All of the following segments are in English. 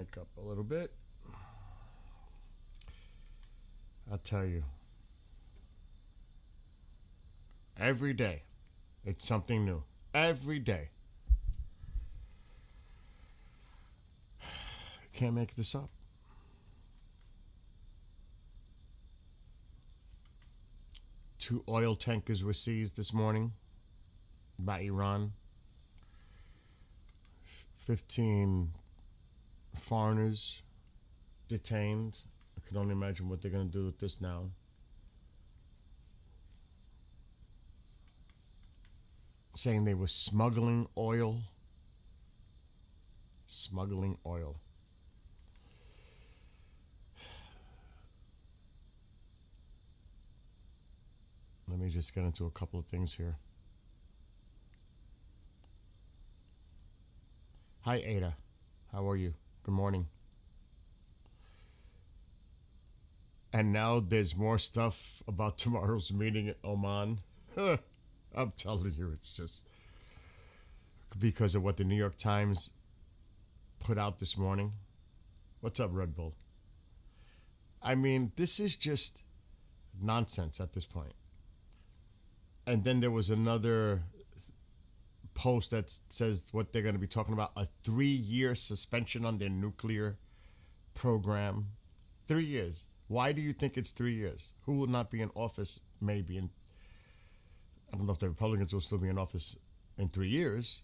mic up a little bit. I'll tell you. Every day, it's something new. Every day. Can't make this up. Two oil tankers were seized this morning by Iran. 15 foreigners detained. I can only imagine what they're going to do with this now. Saying they were smuggling oil. Smuggling oil. Let me just get into a couple of things here. Hi, Ada. How are you? Good morning. And now there's more stuff about tomorrow's meeting in Oman. I'm telling you, it's just because of what the New York Times put out this morning. What's up, Red Bull? I mean, this is just nonsense at this point. And then there was another post that says what they're going to be talking about, a 3-year suspension on their nuclear program. 3 years. Why do you think it's 3 years? Who will not be in office maybe in, I don't know if the Republicans will still be in office in 3 years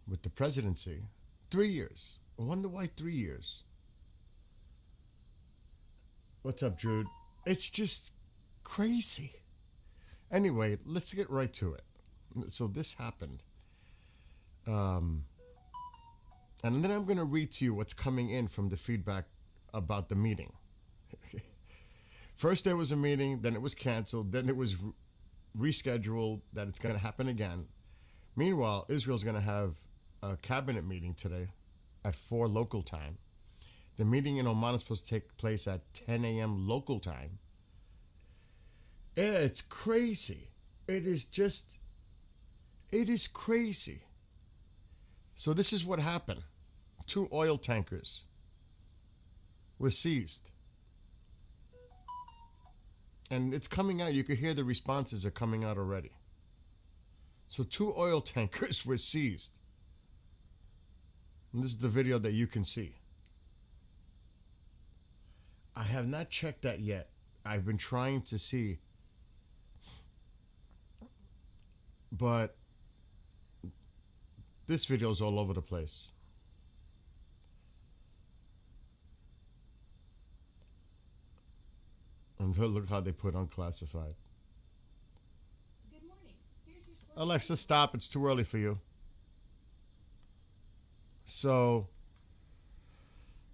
with the presidency. 3 years. I wonder why 3 years. What's up, Jude? It's just crazy. Anyway, let's get right to it. So this happened. And then I'm going to read to you what's coming in from the feedback about the meeting. First there was a meeting, then it was canceled, then it was rescheduled that it's going to happen again. Meanwhile, Israel's going to have a cabinet meeting today at 4 local time. The meeting in Oman is supposed to take place at 10 a.m. local time. Yeah, it's crazy. It is crazy. So this is what happened. 2 oil tankers were seized. And it's coming out. You can hear the responses are coming out already. So 2 oil tankers were seized. And this is the video that you can see. I have not checked that yet. I've been trying to see. But this video is all over the place. And look how they put unclassified. Good morning. Here's your sports. Alexa, stop. It's too early for you. So,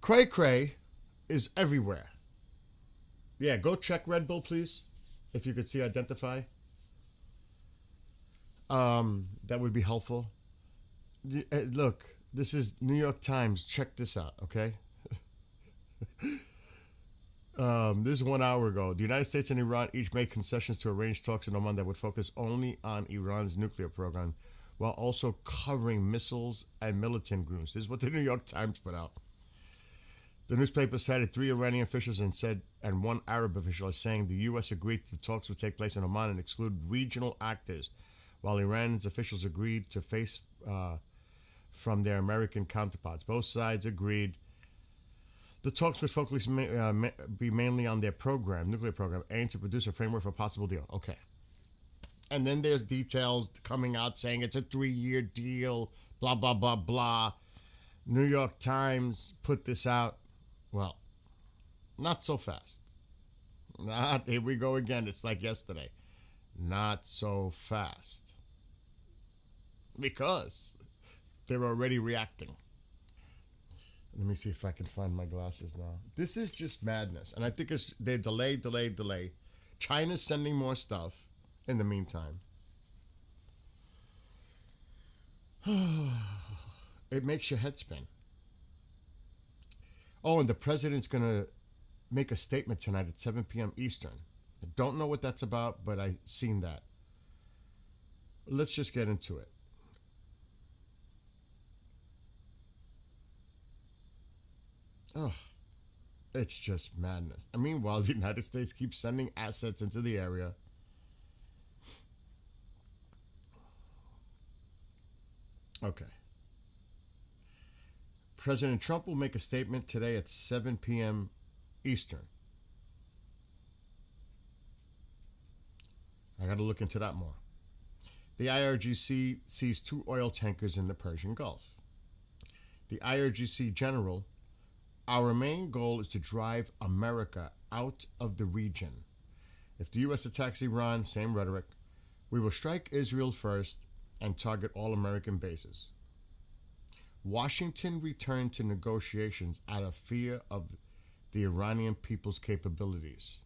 cray cray is everywhere. Yeah, go check Red Bull, please. If you could see identify. That would be helpful. Look, this is New York Times. Check this out, okay? This is 1 hour ago. The United States and Iran each made concessions to arrange talks in Oman that would focus only on Iran's nuclear program, while also covering missiles and militant groups. This is what the New York Times put out. The newspaper cited 3 Iranian officials and 1 Arab official as saying the U.S. agreed the talks would take place in Oman and exclude regional actors, while Iran's officials agreed to face from their American counterparts. Both sides agreed the talks would focus be mainly on their nuclear program, aimed to produce a framework for a possible deal. Okay. And then there's details coming out saying it's a 3-year deal, blah, blah, blah, blah. New York Times put this out. Well, not so fast. Here we go again. It's like yesterday. Not so fast. Because they're already reacting. Let me see if I can find my glasses now. This is just madness. And I think they delay. China's sending more stuff in the meantime. It makes your head spin. Oh, and the president's going to make a statement tonight at 7 p.m. Eastern. I don't know what that's about, but I've seen that. Let's just get into it. Oh, it's just madness. And meanwhile, the United States keeps sending assets into the area. Okay. President Trump will make a statement today at 7 p.m. Eastern. I got to look into that more. The IRGC sees two oil tankers in the Persian Gulf. The IRGC general, our main goal is to drive America out of the region. If the U.S. attacks Iran, same rhetoric, we will strike Israel first and target all American bases. Washington returned to negotiations out of fear of the Iranian people's capabilities.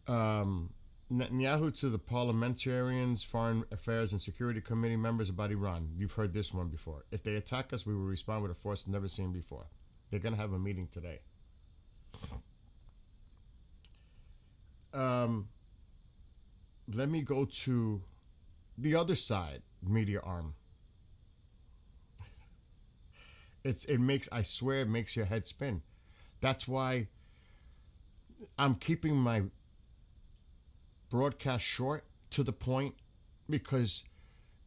Netanyahu to the parliamentarians, foreign affairs, and security committee members about Iran. You've heard this one before. If they attack us, we will respond with a force never seen before. They're going to have a meeting today. Let me go to the other side, media arm. I swear it makes your head spin. That's why I'm keeping my broadcast short, to the point, because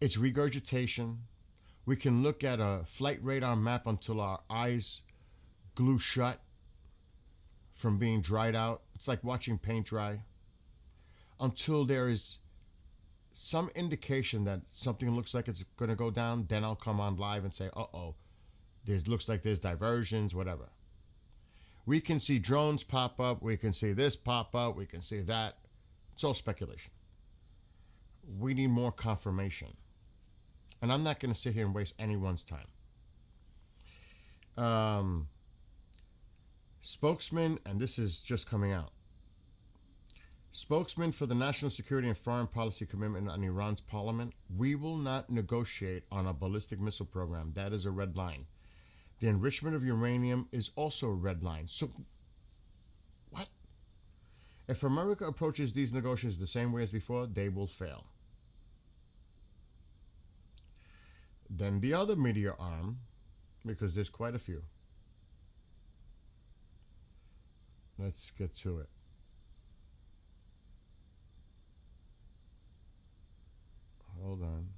it's regurgitation. We can look at a flight radar map until our eyes glue shut from being dried out. It's like watching paint dry. Until there is some indication that something looks like it's going to go down, then I'll come on live and say, uh-oh, looks like there's diversions, whatever. We can see drones pop up. We can see this pop up. We can see that. It's all speculation. We need more confirmation. And I'm not going to sit here and waste anyone's time. Spokesman, and this is just coming out. Spokesman for the National Security and Foreign Policy Commitment on Iran's parliament, we will not negotiate on a ballistic missile program. That is a red line. The enrichment of uranium is also a red line. So, what? If America approaches these negotiations the same way as before, they will fail. Then the other media arm, because there's quite a few. Let's get to it. Hold on.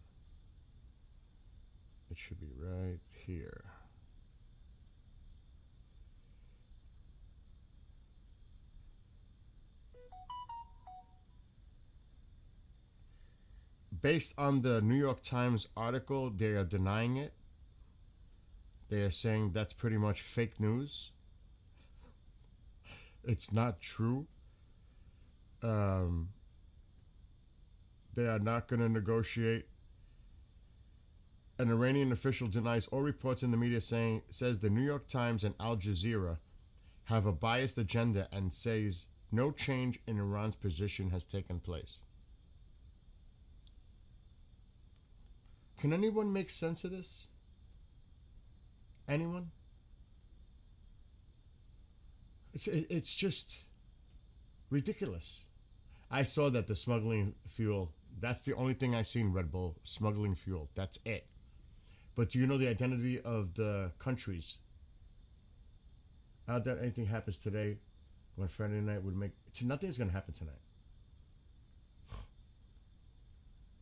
It should be right here. Based on the New York Times article, they are denying it. They are saying that's pretty much fake news. It's not true. They are not going to negotiate. An Iranian official denies all reports in the media says the New York Times and Al Jazeera have a biased agenda and says no change in Iran's position has taken place. Can anyone make sense of this? Anyone? It's just ridiculous. I saw that the smuggling fuel, that's the only thing I seen, Red Bull, smuggling fuel. That's it. But do you know the identity of the countries? I doubt anything happens today when Friday night would make... Nothing's going to happen tonight.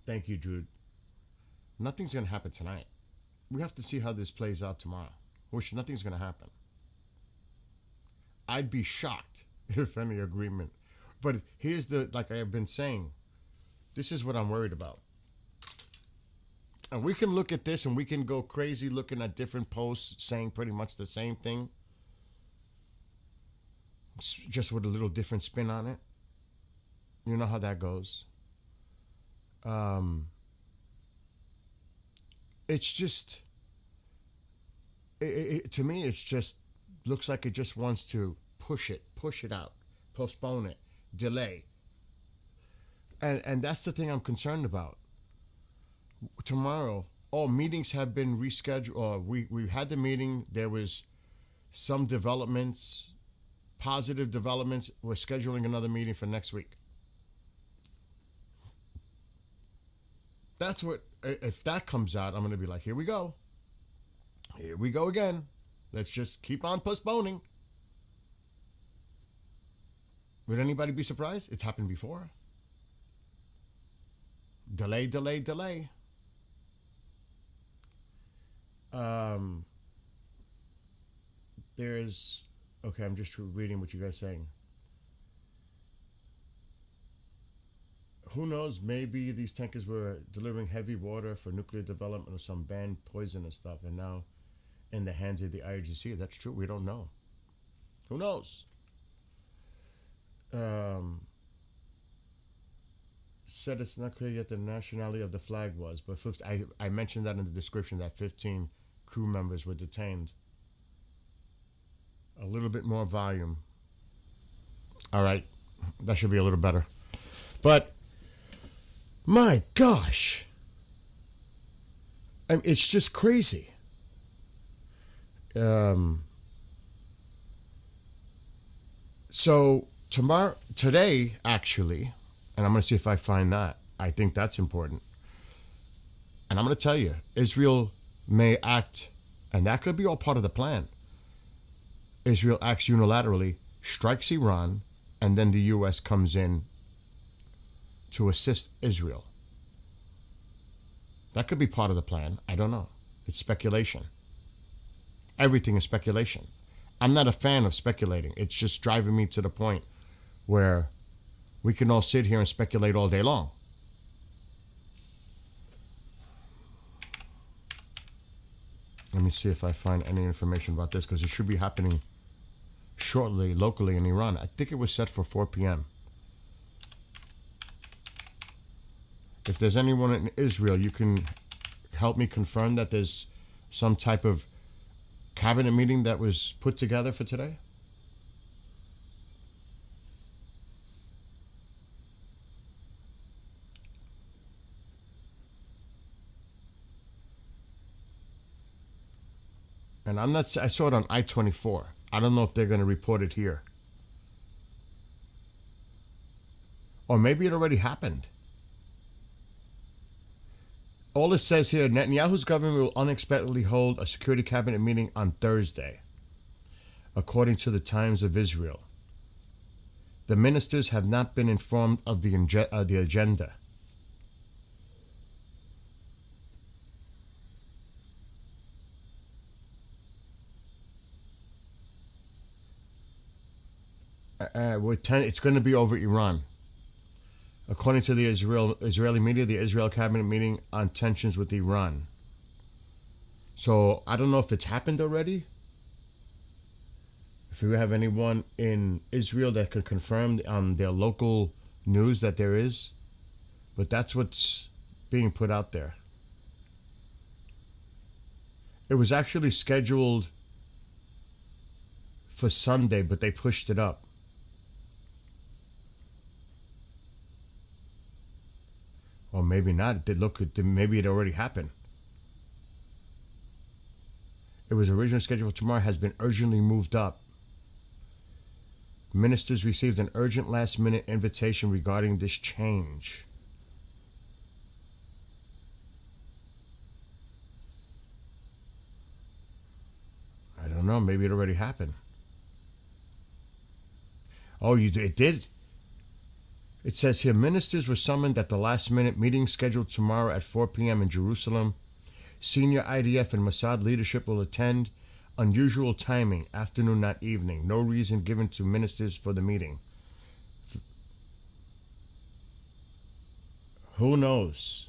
Thank you, Jude. Nothing's going to happen tonight. We have to see how this plays out tomorrow, which nothing's going to happen. I'd be shocked if any agreement. But here's the, like I have been saying, this is what I'm worried about. And we can look at this and we can go crazy looking at different posts saying pretty much the same thing, just with a little different spin on it. You know how that goes. It's just, to me, it's just, looks like it just wants to push it out, postpone it, delay. And that's the thing I'm concerned about. Tomorrow, all meetings have been rescheduled. We had the meeting. There was some developments, positive developments. We're scheduling another meeting for next week. That's what, if that comes out, I'm going to be like, here we go. Here we go again. Let's just keep on postponing. Would anybody be surprised? It's happened before. Delay, delay, delay. There's okay. I'm just reading what you guys saying. Who knows? Maybe these tankers were delivering heavy water for nuclear development or some banned poison and stuff, and now in the hands of the IRGC. That's true. We don't know. Who knows? Said it's not clear yet the nationality of the flag was, but I mentioned that in the description that 15 crew members were detained. A little bit more volume. All right, that should be a little better. But my gosh, it's just crazy. So today, actually, and I'm going to see if I find that. I think that's important. And I'm going to tell you, Israel may act, and that could be all part of the plan. Israel acts unilaterally, strikes Iran, and then the U.S. comes in to assist Israel. That could be part of the plan. I don't know. It's speculation. Everything is speculation. I'm not a fan of speculating. It's just driving me to the point where we can all sit here and speculate all day long. Let me see if I find any information about this, because it should be happening shortly locally in Iran. I think it was set for 4 p.m. If there's anyone in Israel, you can help me confirm that there's some type of cabinet meeting that was put together for today. And I saw it on I-24. I don't know if they're going to report it here. Or maybe it already happened. All it says here, Netanyahu's government will unexpectedly hold a security cabinet meeting on Thursday, according to the Times of Israel. The ministers have not been informed of the agenda. It's going to be over Iran. According to the Israeli media, the Israel cabinet meeting on tensions with Iran. So I don't know if it's happened already. If you have anyone in Israel that could confirm on their local news that there is, but that's what's being put out there. It was actually scheduled for Sunday, but they pushed it up. Or maybe not. Maybe it already happened. It was originally scheduled for tomorrow, has been urgently moved up. Ministers received an urgent last-minute invitation regarding this change. I don't know. Maybe it already happened. Oh, it did? It says here, ministers were summoned at the last-minute meeting scheduled tomorrow at 4 p.m. in Jerusalem. Senior IDF and Mossad leadership will attend. Unusual timing, afternoon, not evening. No reason given to ministers for the meeting. Who knows?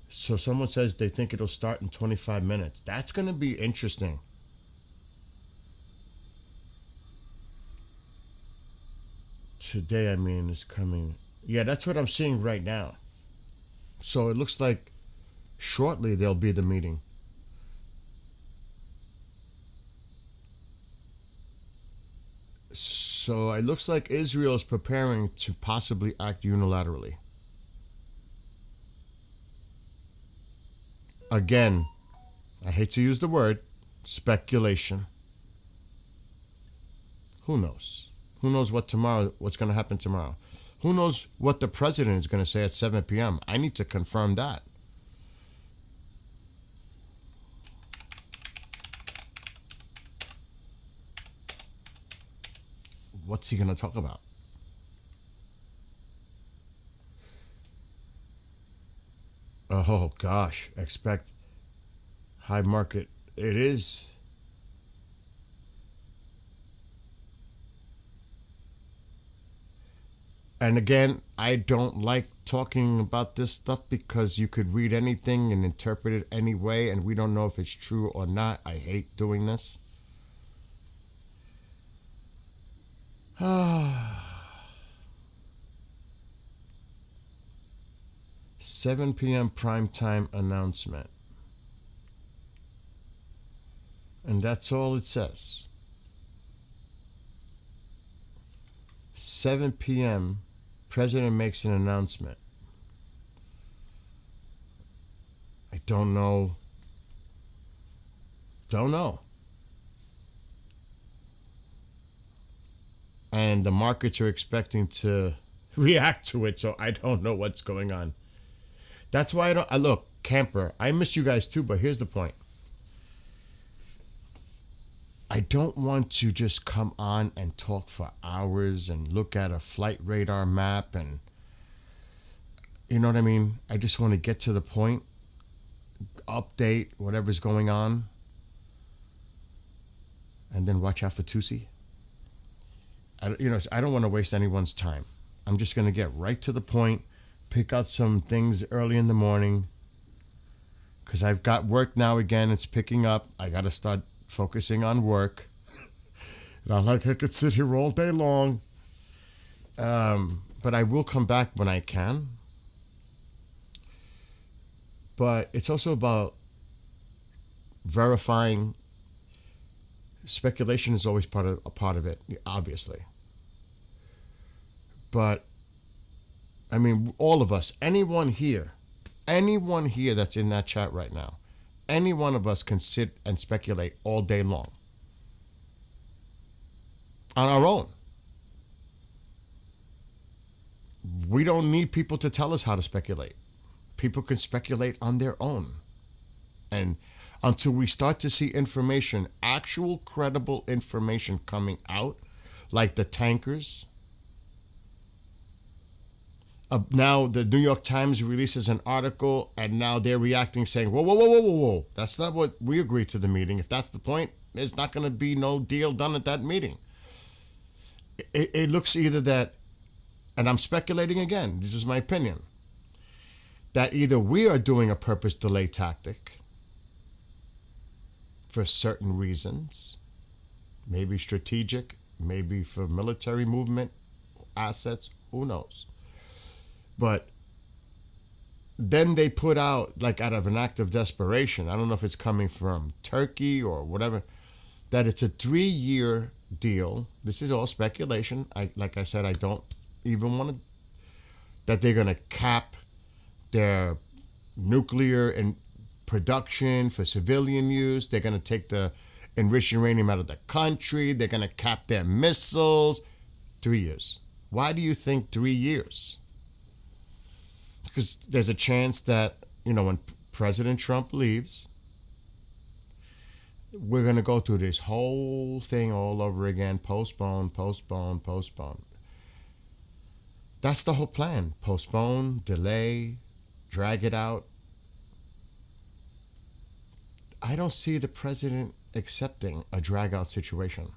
So someone says they think it'll start in 25 minutes. That's going to be interesting. Today, is coming. Yeah, that's what I'm seeing right now. So it looks like shortly there'll be the meeting. So it looks like Israel is preparing to possibly act unilaterally. Again, I hate to use the word, speculation. Who knows? Who knows what's going to happen tomorrow? Who knows what the president is going to say at 7 p.m.? I need to confirm that. what's he going to talk about? Oh gosh, expect high market. It is. And again, I don't like talking about this stuff because you could read anything and interpret it any way, and we don't know if it's true or not. I hate doing this. 7 p.m. primetime announcement. And that's all it says. 7 p.m. President makes an announcement. I don't know. Don't know. And the markets are expecting to react to it, so I don't know what's going on. That's why I look, Camper, I miss you guys too, but here's the point. I don't want to just come on and talk for hours and look at a flight radar map and, you know what I mean? I just want to get to the point, update whatever's going on, and then watch out for Tusi. I don't want to waste anyone's time. I'm just going to get right to the point, pick out some things early in the morning, because I've got work now again. It's picking up. I got to start focusing on work. Not like I could sit here all day long. But I will come back when I can. But it's also about verifying. Speculation is always a part of it, obviously. But, I mean, all of us, anyone here that's in that chat right now, any one of us can sit and speculate all day long. On our own. We don't need people to tell us how to speculate. People can speculate on their own. And until we start to see information, actual credible information coming out, like the tankers. Now the New York Times releases an article, and now they're reacting saying, whoa. That's not what we agreed to the meeting. If that's the point, there's not going to be no deal done at that meeting. It looks either that, and I'm speculating again, this is my opinion, that either we are doing a purpose delay tactic for certain reasons, maybe strategic, maybe for military movement, assets, who knows. But then they put out, like out of an act of desperation, I don't know if it's coming from Turkey or whatever, that it's a 3-year deal. This is all speculation. Like I said, I don't even want to, that they're going to cap their nuclear and production for civilian use. They're going to take the enriched uranium out of the country. They're going to cap their missiles. 3 years. Why do you think 3 years? Because there's a chance that, when President Trump leaves, we're going to go through this whole thing all over again. Postpone. That's the whole plan. Postpone, delay, drag it out. I don't see the president accepting a drag-out situation.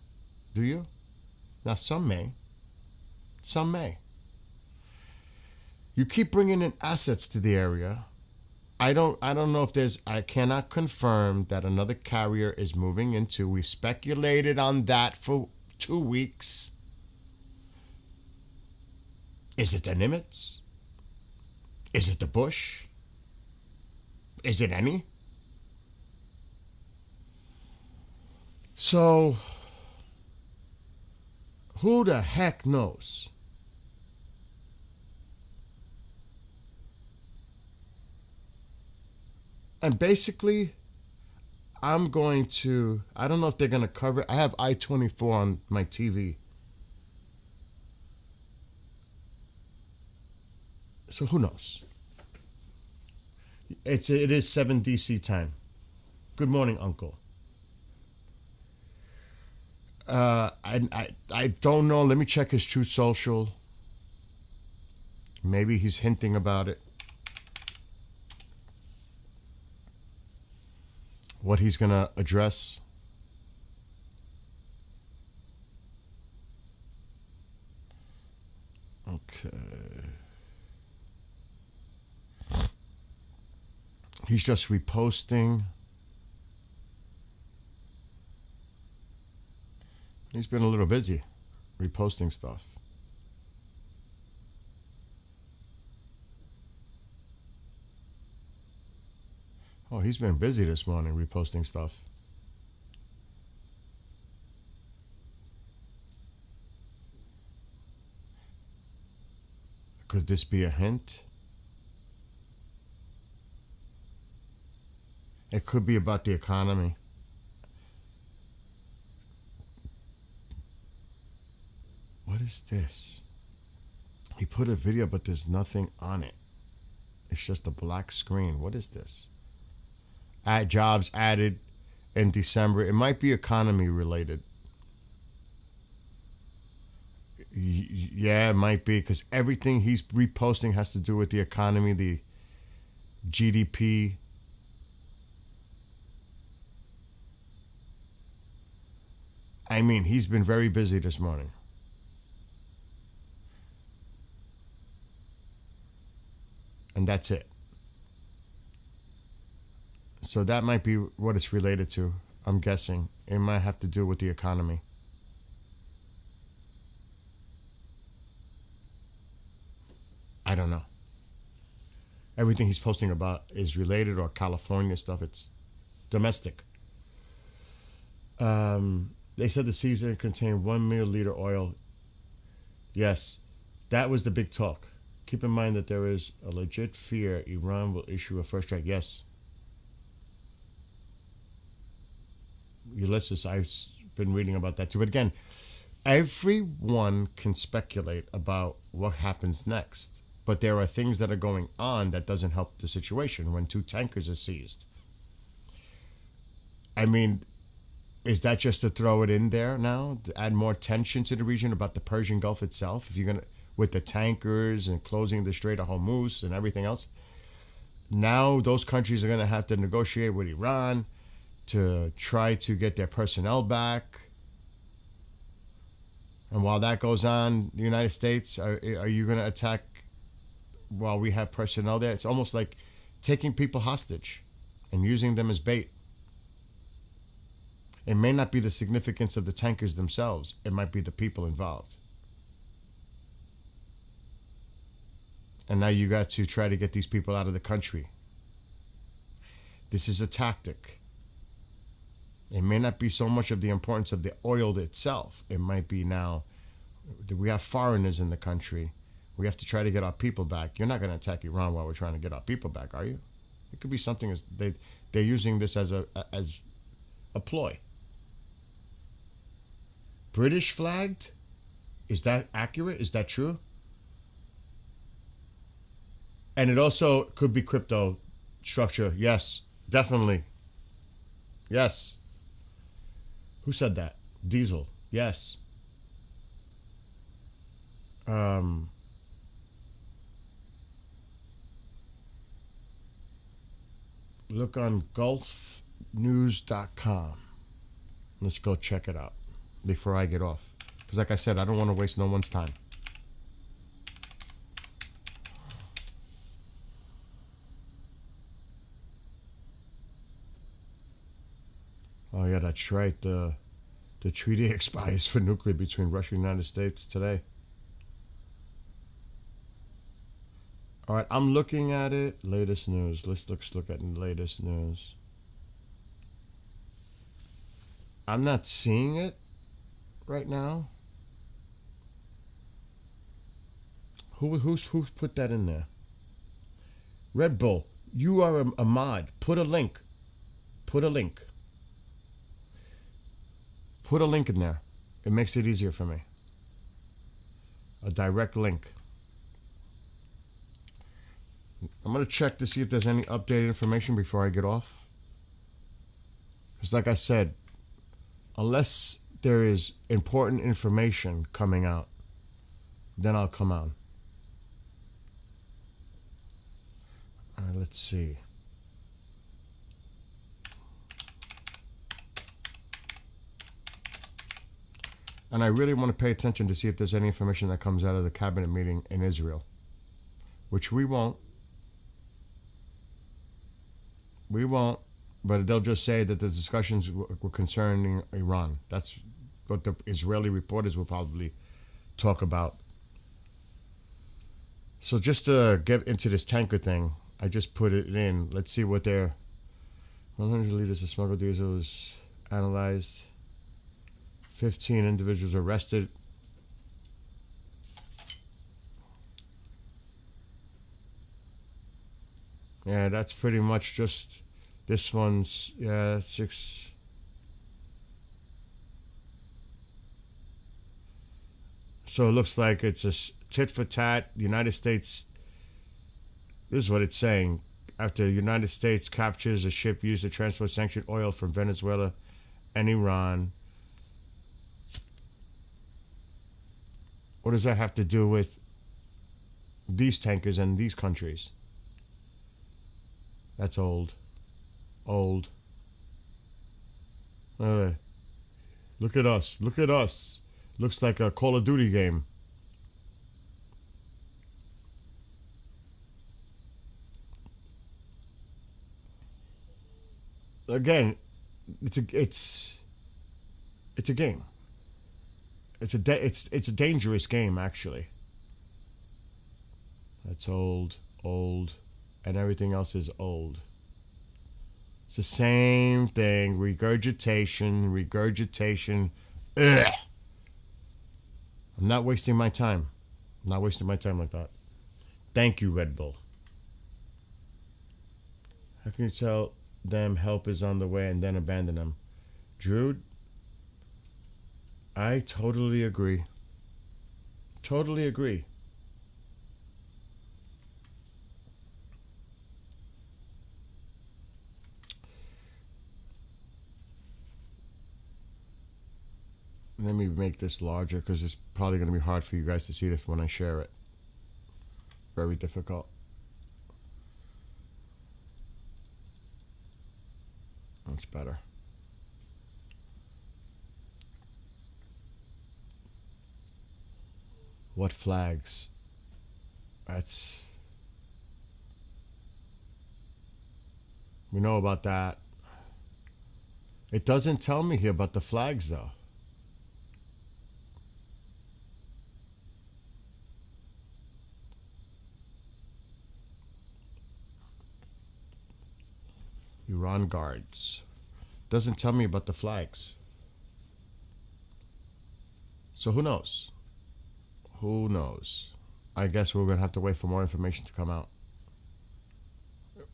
Do you? Now, some may. Some may. You keep bringing in assets to the area. I don't know if I cannot confirm that another carrier is moving into. We've speculated on that for 2 weeks. Is it the Nimitz? Is it the Bush? Is it any? So, who the heck knows? And basically, I'm going to, I don't know if they're going to cover it. I have I-24 on my TV. So who knows? It is 7 DC time. Good morning, Uncle. I don't know. Let me check his Truth Social. Maybe he's hinting about it. What he's gonna address. Okay. He's just reposting. He's been a little busy reposting stuff. Oh, he's been busy this morning reposting stuff. Could this be a hint? It could be about the economy. What is this? He put a video, but there's nothing on it. It's just a black screen. What is this? Jobs added in December. It might be economy related. Yeah, it might be, because everything he's reposting has to do with the economy, the GDP. I mean, he's been very busy this morning. And that's it. So that might be what it's related to. I'm guessing it might have to do with the economy. I don't know. Everything he's posting about is related or California stuff. It's domestic. They said the seizure contained 1 milliliter oil. Yes, that was the big talk. Keep in mind that there is a legit fear Iran will issue a first strike. Yes. Ulysses, I've been reading about that too. But again, everyone can speculate about what happens next. But there are things that are going on that doesn't help the situation when 2 tankers are seized. I mean, is that just to throw it in there now, to add more tension to the region about the Persian Gulf itself? If you're going to, with the tankers and closing the Strait of Hormuz and everything else, now those countries are going to have to negotiate with Iran to try to get their personnel back. And while that goes on, the United States, are you going to attack while we have personnel there? It's almost like taking people hostage and using them as bait. It may not be the significance of the tankers themselves. It might be the people involved. And now you got to try to get these people out of the country. This is a tactic. It may not be so much of the importance of the oil itself. It might be now, we have foreigners in the country. We have to try to get our people back. You're not going to attack Iran while we're trying to get our people back, are you? It could be something as they're using this as a ploy. British flagged? Is that accurate? Is that true? And it also could be crypto structure. Yes, definitely. Yes. Who said that? Diesel. Yes. Look on gulfnews.com. Let's go check it out before I get off. Because like I said, I don't want to waste no one's time. Oh yeah, that's right. The treaty expires for nuclear between Russia and the United States today. All right, I'm looking at it. Latest news. Let's look at the latest news. I'm not seeing it right now. Who put that in there? Red Bull, you are a mod. Put a link. Put a link. Put a link in there. It makes it easier for me. A direct link. I'm going to check to see if there's any updated information before I get off. Because like I said, unless there is important information coming out, then I'll come on. Let's see. And I really want to pay attention to see if there's any information that comes out of the cabinet meeting in Israel, which we won't. We won't, but they'll just say that the discussions were concerning Iran. That's what the Israeli reporters will probably talk about. So just to get into this tanker thing, I just put it in. Let's see what their 100 liters of smuggled diesel was analyzed. 15 individuals arrested. Yeah, that's pretty much just this one's, yeah, 6. So it looks like it's a tit for tat. United States, this is what it's saying. After the United States captures a ship used to transport sanctioned oil from Venezuela and Iran. What does that have to do with these tankers and these countries? That's old. Old. Look at us. Look at us. Looks like a Call of Duty game. Again, it's a game. It's a dangerous game, actually. That's old, and everything else is old. It's the same thing. Regurgitation. Ugh. I'm not wasting my time. I'm not wasting my time like that. Thank you, Red Bull. How can you tell them help is on the way and then abandon them? Drew, I totally agree. Totally agree. Let me make this larger because it's probably going to be hard for you guys to see this when I share it. Very difficult. That's better. What flags? That's... We know about that. It doesn't tell me here about the flags, though. Iran guards. Doesn't tell me about the flags. So who knows? Who knows? I guess we're going to have to wait for more information to come out.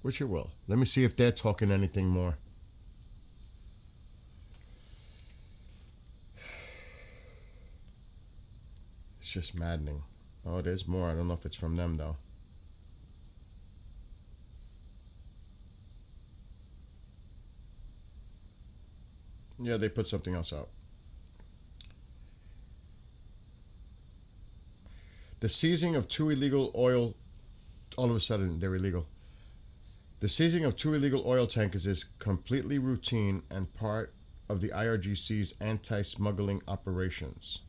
Which it will. Let me see if they're talking anything more. It's just maddening. Oh, there's more. I don't know if it's from them, though. Yeah, they put something else out. The seizing of 2 illegal oil, all of a sudden they're illegal. The seizing of 2 illegal oil tankers is completely routine and part of the IRGC's anti-smuggling operations.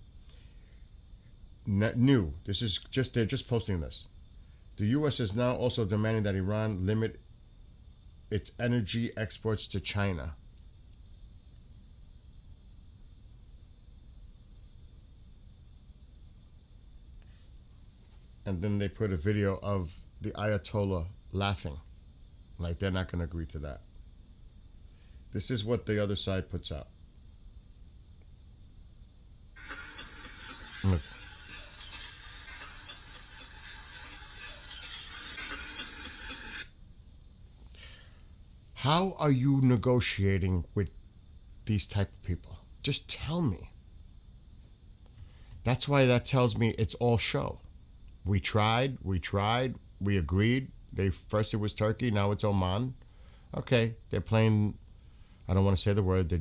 New. This is just, they're just posting this. The U.S. is now also demanding that Iran limit its energy exports to China. And then they put a video of the Ayatollah laughing. Like they're not going to agree to that. This is what the other side puts out. Look. How are you negotiating with these type of people? Just tell me. That's why that tells me it's all show. We tried, we agreed. First it was Turkey, now it's Oman. Okay, they're playing, I don't want to say the word,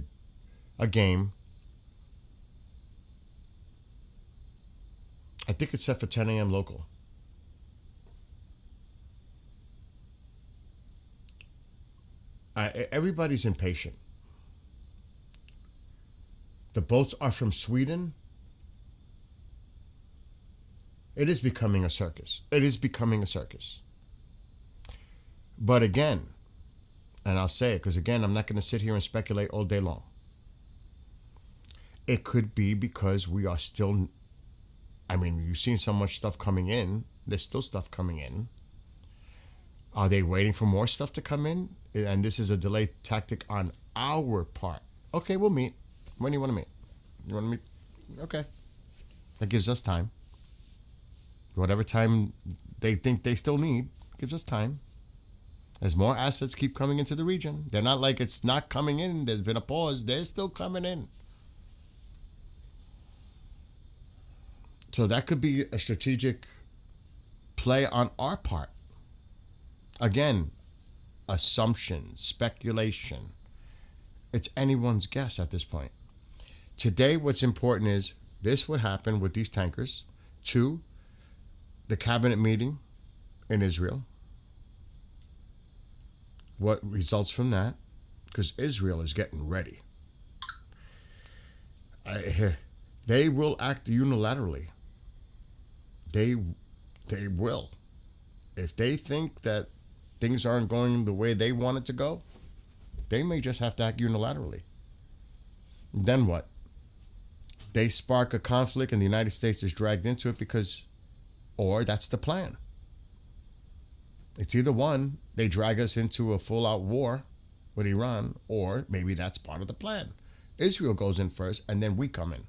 a game. I think it's set for 10 a.m. local. Everybody's impatient. The boats are from Sweden. It is becoming a circus. It is becoming a circus. But again, and I'll say it because again, I'm not going to sit here and speculate all day long. It could be because we are still, I mean, you've seen so much stuff coming in. There's still stuff coming in. Are they waiting for more stuff to come in? And this is a delay tactic on our part. Okay, we'll meet. When do you want to meet? You want to meet? Okay. That gives us time. Whatever time they think they still need, gives us time. As more assets keep coming into the region, they're not like it's not coming in. There's been a pause. They're still coming in. So that could be a strategic play on our part. Again, assumption, speculation. It's anyone's guess at this point. Today, what's important is this would happen with these tankers. 2, the cabinet meeting in Israel. What results from that? Because Israel is getting ready. They will act unilaterally. They will. If they think that things aren't going the way they want it to go, they may just have to act unilaterally. Then what? They spark a conflict and the United States is dragged into it because, or that's the plan. It's either one, they drag us into a full-out war with Iran, or maybe that's part of the plan. Israel goes in first and then we come in.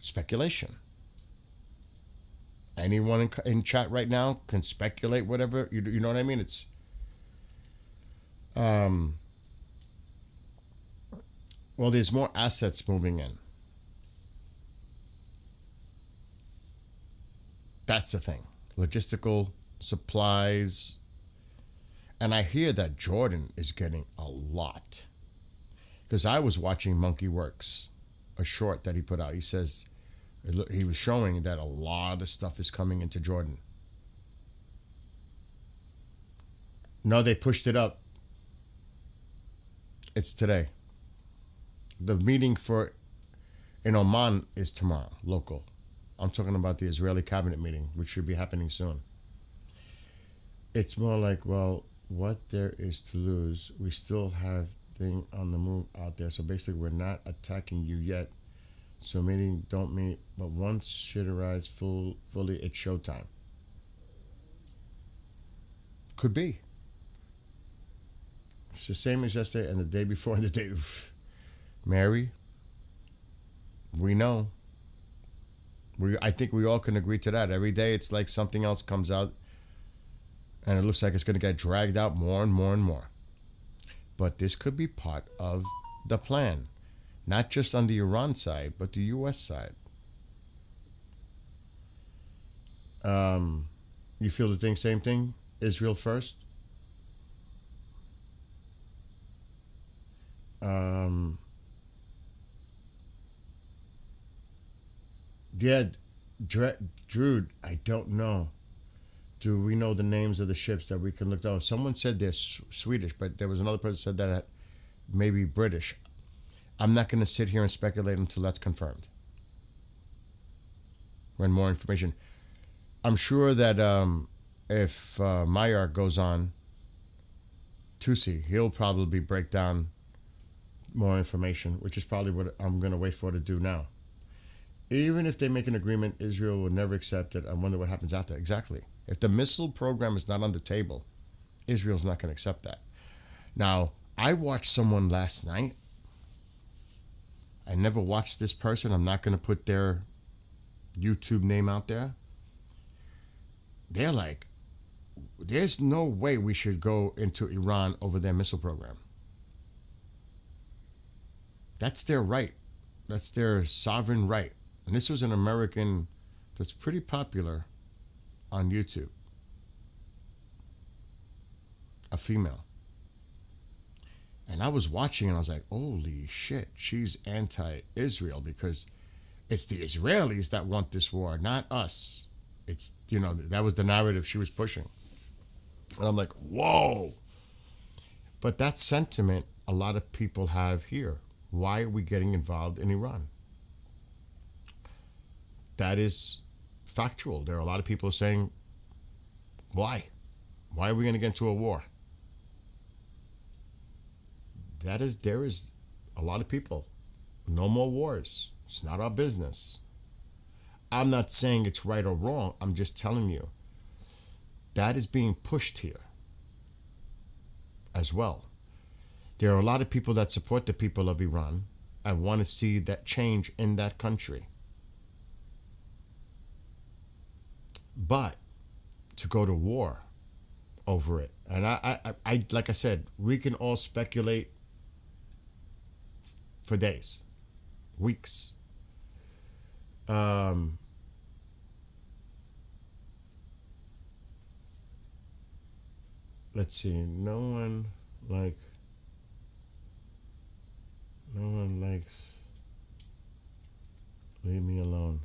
Speculation. Anyone in chat right now can speculate whatever, you know what I mean? It's well, there's more assets moving in. That's the thing. Logistical supplies. And I hear that Jordan is getting a lot. Because I was watching Monkey Works, a short that he put out. He says, he was showing that a lot of stuff is coming into Jordan. No, they pushed it up. It's today. The meeting in Oman is tomorrow, local. I'm talking about the Israeli cabinet meeting, which should be happening soon. It's more like, well, what there is to lose, we still have thing on the move out there. So basically, we're not attacking you yet. So meeting, don't meet, but once shit arrives fully, it's showtime. Could be. It's the same as yesterday and the day before and the day before. Mary, we know. I think we all can agree to that. Every day it's like something else comes out and it looks like it's going to get dragged out more and more and more. But this could be part of the plan. Not just on the Iran side, but the U.S. side. You feel the same thing? Israel first? Yeah, Drew, I don't know. Do we know the names of the ships that we can look up? Someone said they're Swedish, but there was another person said that maybe British. I'm not going to sit here and speculate until that's confirmed. When more information. I'm sure that if Mayer goes on Tusi, he'll probably break down more information, which is probably what I'm going to wait for to do now. Even if they make an agreement, Israel will never accept it. I wonder what happens after. Exactly. If the missile program is not on the table, Israel's not going to accept that. Now, I watched someone last night. I never watched this person. I'm not going to put their YouTube name out there. They're like, there's no way we should go into Iran over their missile program. That's their right. That's their sovereign right. And this was an American that's pretty popular on YouTube. A female. And I was watching and I was like, holy shit, she's anti-Israel because It's the Israelis that want this war, not us. It's, that was the narrative she was pushing. And I'm like, whoa. But that sentiment a lot of people have here. Why are we getting involved in Iran? That is factual. There are a lot of people saying, why? Why are we going to get into a war? There is a lot of people. No more wars. It's not our business. I'm not saying it's right or wrong. I'm just telling you that is being pushed here as well. There are a lot of people that support the people of Iran and want to see that change in that country. But to go to war over it, and I like I said, we can all speculate for days, weeks. Let's see. No one likes. Leave me alone.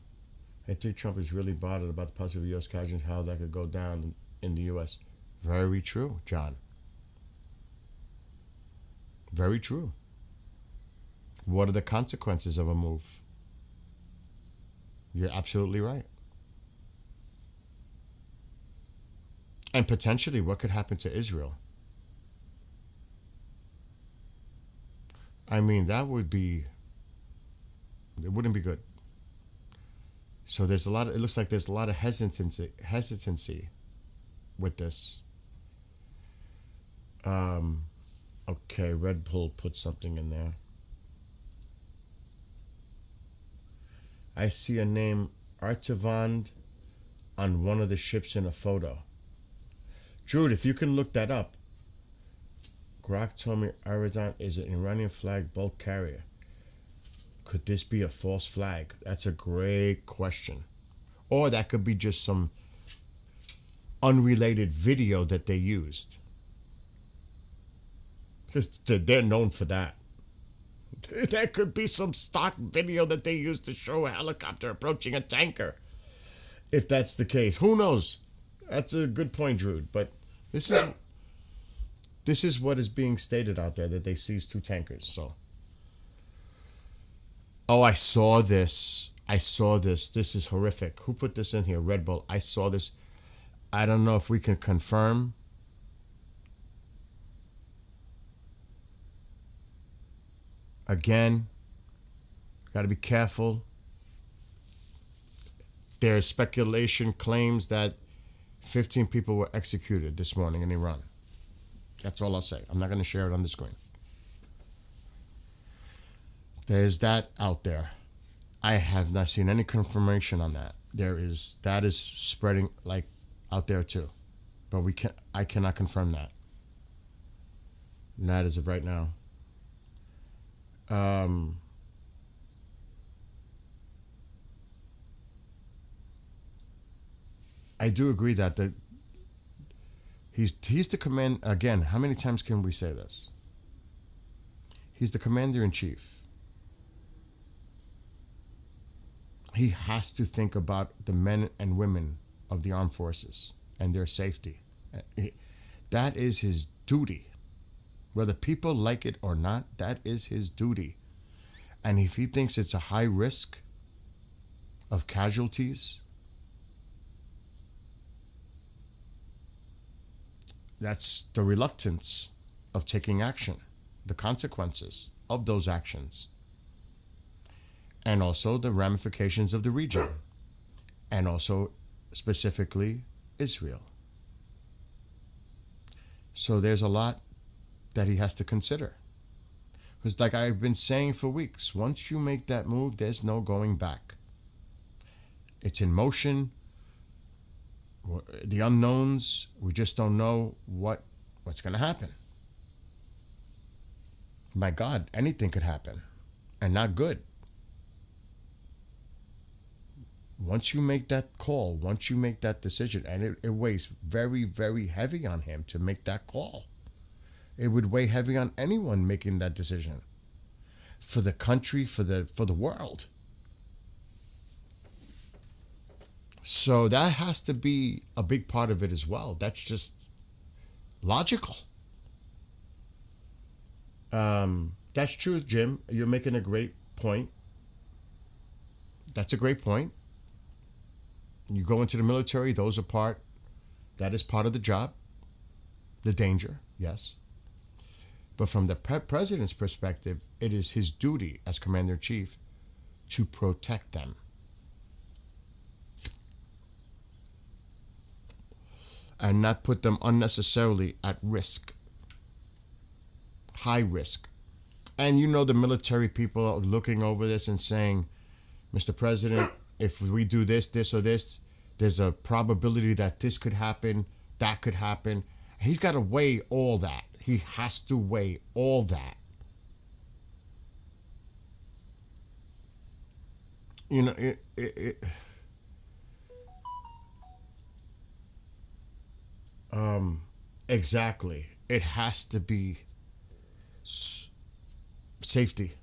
I think Trump is really bothered about the possibility of U.S. casualties, how that could go down in the U.S. Very true, John. Very true. What are the consequences of a move? You're absolutely right. And potentially, what could happen to Israel? I mean, it wouldn't be good. So it looks like there's a lot of hesitancy with this. Okay, Red Bull put something in there. I see a name, Artavand, on one of the ships in a photo. Jude, if you can look that up. Grok told me Aradan is an Iranian flag bulk carrier. Could this be a false flag? That's a great question. Or that could be just some unrelated video that they used. Because they're known for that. That could be some stock video that they used to show a helicopter approaching a tanker. If that's the case. Who knows? That's a good point, Drude. But this is what is being stated out there, that they seized 2 tankers. So, oh, I saw this. This is horrific. Who put this in here? Red Bull. I saw this. I don't know if we can confirm. Again, got to be careful. There's speculation, claims that 15 people were executed this morning in Iran. That's all I'll say. I'm not going to share it on the screen. There's that out there. I have not seen any confirmation on that. That is spreading like out there too, but I cannot confirm that. Not as of right now. I do agree that he's the command again. How many times can we say this? He's the commander in chief. He has to think about the men and women of the armed forces and their safety. That is his duty. Whether people like it or not, that is his duty. And if he thinks it's a high risk of casualties, that's the reluctance of taking action, the consequences of those actions, and also the ramifications of the region, and also specifically Israel. So there's a lot that he has to consider. Because like I've been saying for weeks, once you make that move, there's no going back. It's in motion. The unknowns, we just don't know what's going to happen. My God, anything could happen, and not good. Once you make that call, once you make that decision, and it weighs very, very heavy on him to make that call. It would weigh heavy on anyone making that decision. For the country, for the world. So that has to be a big part of it as well. That's just logical. That's true, Jim. You're making a great point. That's a great point. You go into the military, those are part, that is part of the job, the danger, yes. But from the president's perspective, it is his duty as commander in chief to protect them. And not put them unnecessarily at risk, high risk. And you know the military people are looking over this and saying, Mr. President, if we do this, this, or this, there's a probability that this could happen, that could happen. He's got to weigh all that. He has to weigh all that. You know, exactly. It has to be safety.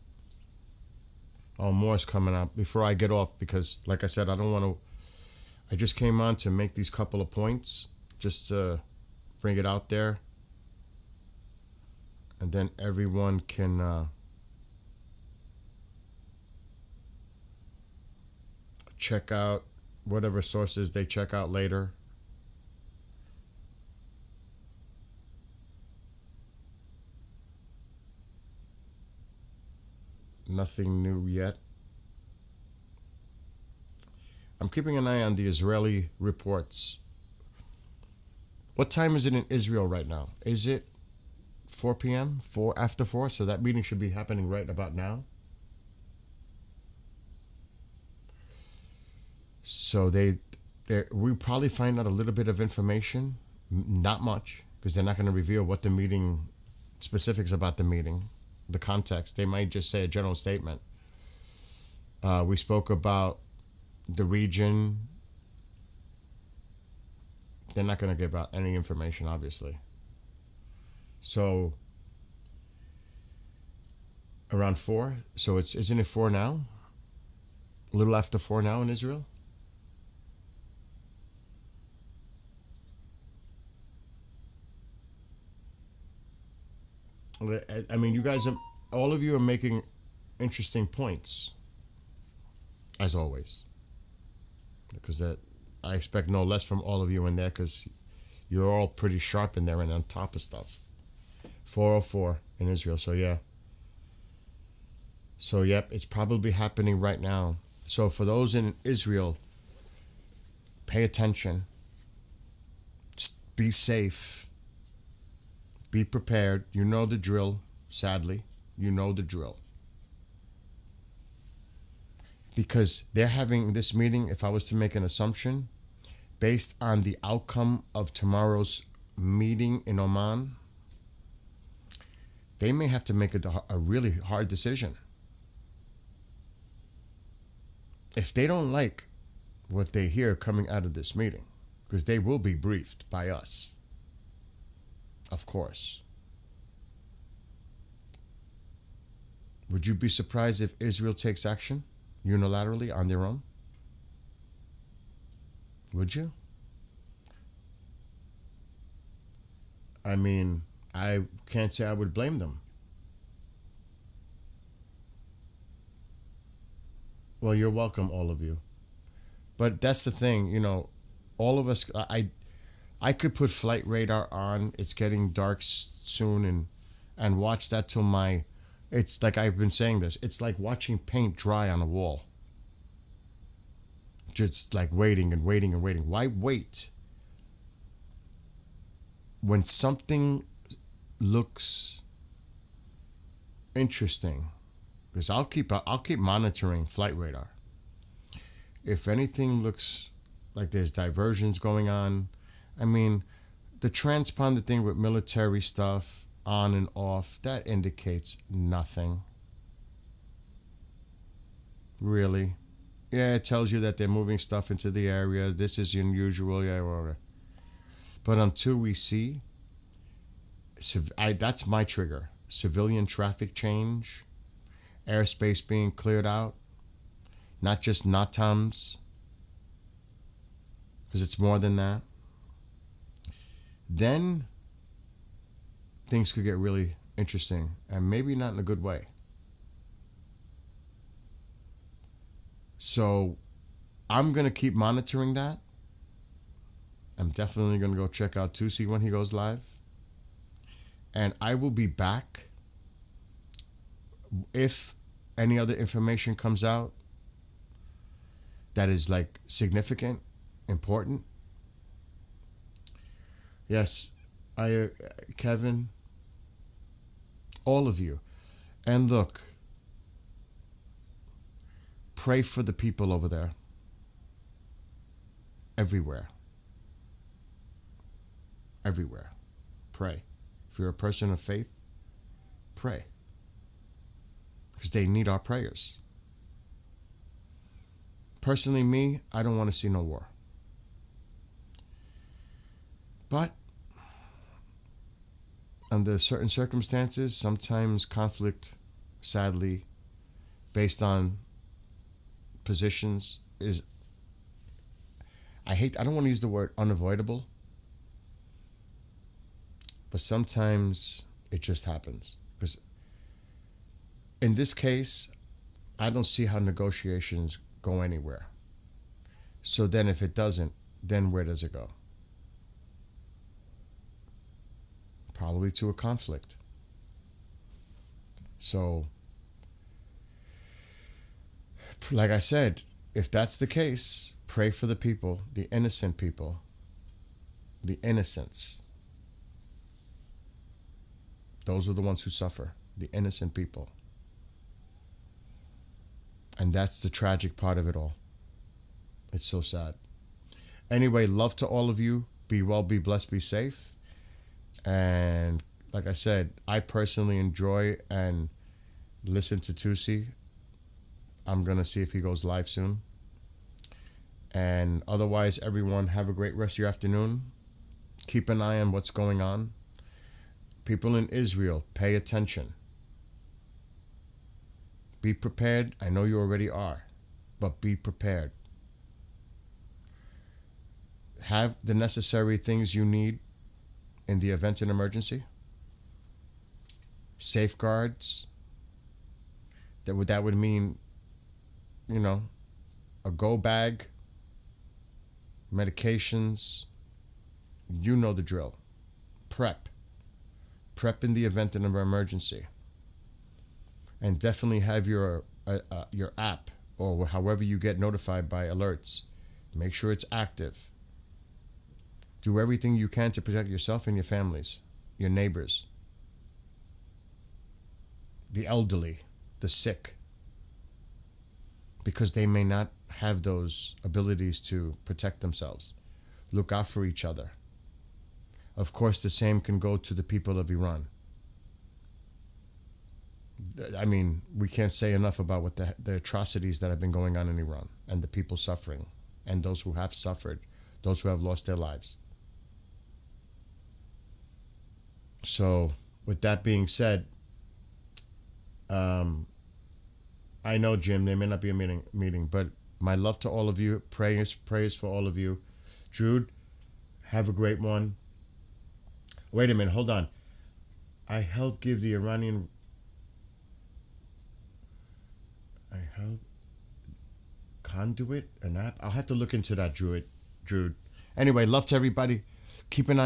Oh, more's coming up before I get off because, like I said, I don't want to. I just came on to make these couple of points, just to bring it out there, and then everyone can check out whatever sources they check out later. Nothing new yet. I'm keeping an eye on the Israeli reports. What time is it in Israel right now? Is it 4 p.m.? After 4? So that meeting should be happening right about now. So we probably find out a little bit of information. Not much, because they're not going to reveal what the meeting, specifics about the meeting, the context. They might just say a general statement. We spoke about the region. They're not going to give out any information, obviously. So around 4. So isn't it 4 now? A little after 4 now in Israel? I mean, you guys all of you are making interesting points, as always. Because I expect no less from all of you in there, because you're all pretty sharp in there and on top of stuff. 4:04 in Israel, so yeah. So yep, it's probably happening right now. So for those in Israel, pay attention. Be safe. Be prepared. You know the drill, sadly. You know the drill. Because they're having this meeting, if I was to make an assumption, based on the outcome of tomorrow's meeting in Oman, they may have to make a really hard decision. If they don't like what they hear coming out of this meeting, because they will be briefed by us, of course. Would you be surprised if Israel takes action unilaterally on their own? Would you? I mean, I can't say I would blame them. Well, you're welcome, all of you. But that's the thing, all of us, I could put flight radar on. It's getting dark soon, and watch that till it's like I've been saying this. It's like watching paint dry on a wall. Just like waiting and waiting and waiting. Why wait? When something looks interesting, because I'll keep monitoring flight radar. If anything looks like there's diversions going on, I mean, the transponder thing with military stuff on and off, that indicates nothing. Really. Yeah, it tells you that they're moving stuff into the area. This is unusual. Yeah, well, but until we see, that's my trigger. Civilian traffic change, airspace being cleared out, not just NOTAMs. because it's more than that, then things could get really interesting, and maybe not in a good way. So I'm going to keep monitoring that. I'm definitely going to go check out Tusi when he goes live. And I will be back if any other information comes out that is like significant, important. Yes, Kevin, all of you. And look, pray for the people over there. Everywhere. Everywhere. Pray. If you're a person of faith, pray. Because they need our prayers. Personally, me, I don't want to see no war. But under certain circumstances, sometimes conflict, sadly, based on positions, is, I don't want to use the word unavoidable, but sometimes it just happens. Because in this case, I don't see how negotiations go anywhere. So then if it doesn't, then where does it go? Probably to a conflict. So, like I said, if that's the case, pray for the people, the innocent people, the innocents. Those are the ones who suffer, the innocent people. And that's the tragic part of it all. It's so sad. Anyway, love to all of you. Be well, be blessed, be safe. And like I said, I personally enjoy and listen to Tusi. I'm going to see if he goes live soon. And otherwise, everyone, have a great rest of your afternoon. Keep an eye on what's going on. People in Israel, pay attention. Be prepared. I know you already are, but be prepared. Have the necessary things you need in the event of an emergency. Safeguards. That would mean, a go bag, medications. You know the drill. Prep in the event of an emergency. And definitely have your app, or however you get notified by alerts. Make sure it's active. Do everything you can to protect yourself and your families, your neighbors, the elderly, the sick, because they may not have those abilities to protect themselves. Look out for each other. Of course, the same can go to the people of Iran. I mean, we can't say enough about what the atrocities that have been going on in Iran, and the people suffering, and those who have suffered, those who have lost their lives. So, with that being said, I know, Jim, there may not be a meeting, but my love to all of you. Prayers for all of you. Jude, have a great one. Wait a minute, hold on. I helped give the Iranian... Conduit, an app? I'll have to look into that, Jude. Anyway, love to everybody. Keep an eye